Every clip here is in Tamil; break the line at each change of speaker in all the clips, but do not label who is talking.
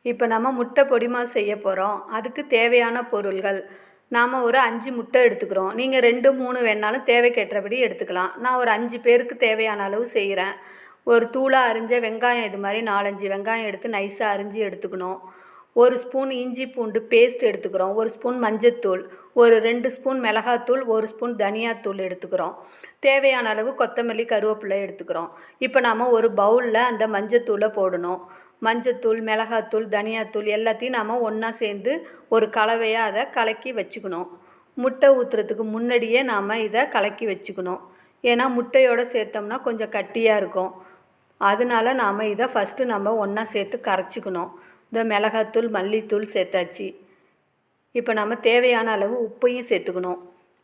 இப்போ நம்ம முட்டை பொடிமாஸ் செய்ய போகிறோம். அதுக்கு தேவையான பொருள்கள் நாம் ஒரு 5 முட்டை எடுத்துக்கிறோம். நீங்கள் 2 3 வேணாலும் தேவைக்கேற்றபடி எடுத்துக்கலாம். நான் ஒரு 5 பேருக்கு தேவையான அளவு செய்கிறேன். ஒரு தூளாக அரிஞ்ச வெங்காயம் இது மாதிரி 4 5 வெங்காயம் எடுத்து நைஸாக அரிஞ்சு எடுத்துக்கணும். 1 ஸ்பூன் இஞ்சி பூண்டு பேஸ்ட் எடுத்துக்கிறோம். 1 ஸ்பூன் மஞ்சத்தூள், ஒரு 2 ஸ்பூன் மிளகாத்தூள், 1 ஸ்பூன் தனியாத்தூள் எடுத்துக்கிறோம். தேவையான அளவு கொத்தமல்லி கருவேப்பிலை எடுத்துக்கிறோம். இப்போ நாம் ஒரு பவுலில் அந்த மஞ்சத்தூளை போடணும். மஞ்சத்தூள், மிளகாத்தூள், தனியாத்தூள் எல்லாத்தையும் நாம் ஒன்றா சேர்ந்து ஒரு கலவையாக அதை கலக்கி வச்சுக்கணும். முட்டை ஊற்றுறதுக்கு முன்னாடியே நாம் இதை கலக்கி வச்சுக்கணும். ஏன்னா முட்டையோடு சேர்த்தோம்னா கொஞ்சம் கட்டியாக இருக்கும். அதனால நாம் இதை ஃபஸ்ட்டு நம்ம ஒன்றா சேர்த்து கரைச்சிக்கணும். இந்த மிளகாத்தூள், மல்லித்தூள் சேர்த்தாச்சு. இப்போ நம்ம தேவையான அளவு உப்பையும் சேர்த்துக்கணும்.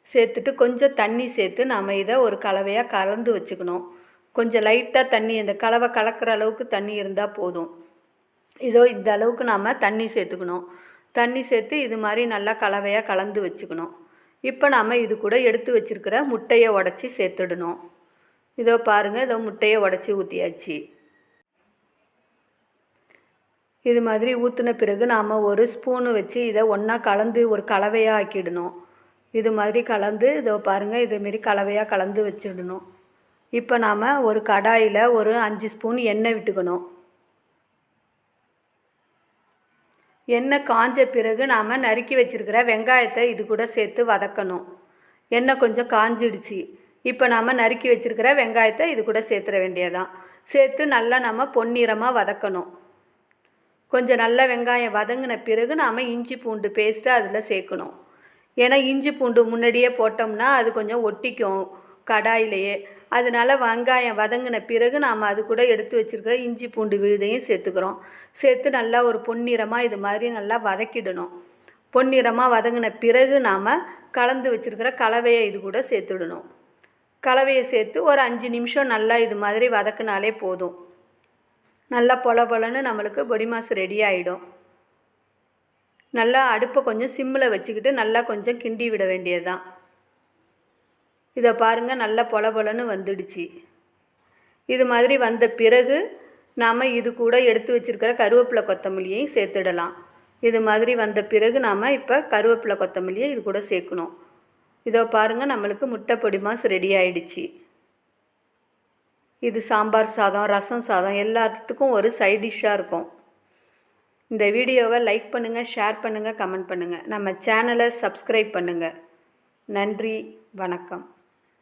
சேர்த்துட்டு கொஞ்சம் தண்ணி சேர்த்து நாம் இதை ஒரு கலவையாக கலந்து வச்சுக்கணும். கொஞ்சம் லைட்டாக தண்ணி, இந்த கலவை கலக்கிற அளவுக்கு தண்ணி இருந்தால் போதும். இதோ இந்த அளவுக்கு நாம் தண்ணி சேர்த்துக்கணும். தண்ணி சேர்த்து இது மாதிரி நல்லா கலவையாக கலந்து வச்சுக்கணும். இப்போ நாம் இது கூட எடுத்து வச்சுருக்கிற முட்டையை உடச்சி சேர்த்துடணும். இதோ பாருங்கள், இதோ முட்டையை உடச்சி ஊற்றியாச்சு. இது மாதிரி ஊற்றின பிறகு நாம் ஒரு ஸ்பூனு வச்சு இதை ஒன்றா கலந்து ஒரு கலவையாக ஆக்கிடணும். இது மாதிரி கலந்து இதோ பாருங்கள், இதுமாரி கலவையாக கலந்து வச்சிடணும். இப்போ நாம் ஒரு கடாயில் ஒரு 5 ஸ்பூன் எண்ணெய் விட்டுக்கணும். எண்ணெய் காஞ்ச பிறகு நாம் நறுக்கி வச்சுருக்கிற வெங்காயத்தை இது கூட சேர்த்து வதக்கணும். எண்ணெய் கொஞ்சம் காஞ்சிடுச்சு. இப்போ நாம் நறுக்கி வச்சுருக்கிற வெங்காயத்தை இது கூட சேர்த்துற வேண்டியதான். சேர்த்து நல்லா நம்ம பொன்னிறமாக வதக்கணும். கொஞ்சம் நல்ல வெங்காயம் வதங்கின பிறகு நாம் இஞ்சி பூண்டு பேஸ்ட்டை அதில் சேர்க்கணும். ஏன்னா இஞ்சி பூண்டு முன்னாடியே போட்டோம்னா அது கொஞ்சம் ஒட்டிக்கும் கடாயிலேயே. அதனால் வெங்காயம் வதங்கின பிறகு நாம் அது கூட எடுத்து வச்சுருக்கிற இஞ்சி பூண்டு விழுதையும் சேர்த்துக்கிறோம். சேர்த்து நல்லா ஒரு பொன்னிறமாக இது மாதிரி நல்லா வதக்கிடணும். பொன்னிறமாக வதங்கின பிறகு நாம் கலந்து வச்சுருக்கிற கலவையை இது கூட சேர்த்துடணும். கலவையை சேர்த்து ஒரு 5 நிமிஷம் நல்லா இது மாதிரி வதக்கினாலே போதும். நல்லா பொல பொலன்னு நம்மளுக்கு பொடிமாஸ் ரெடி ஆகிடும். நல்லா அடுப்பை கொஞ்சம் சிம்மில் வச்சுக்கிட்டு நல்லா கொஞ்சம் கிண்டி விட வேண்டியது தான். இதை பாருங்கள், நல்லா பொல பொலன்னு வந்துடுச்சு. இது மாதிரி வந்த பிறகு நாம் இது கூட எடுத்து வச்சுருக்கிற கருவேப்பிலை கொத்தமல்லியையும் சேர்த்துடலாம். இது மாதிரி வந்த பிறகு நாம் இப்போ கருவேப்பிலை கொத்தமல்லியை இது கூட சேர்க்கணும். இதோ பாருங்கள், நம்மளுக்கு முட்டை பொடிமாஸ் ரெடி ஆகிடுச்சு. இது சாம்பார் சாதம், ரசம் சாதம் எல்லாத்துக்கும் ஒரு சைட் டிஷ்ஷாக இருக்கும். இந்த வீடியோவை லைக் பண்ணுங்கள், ஷேர் பண்ணுங்கள், கமெண்ட் பண்ணுங்கள். நம்ம சேனலை சப்ஸ்கிரைப் பண்ணுங்கள். நன்றி, வணக்கம்.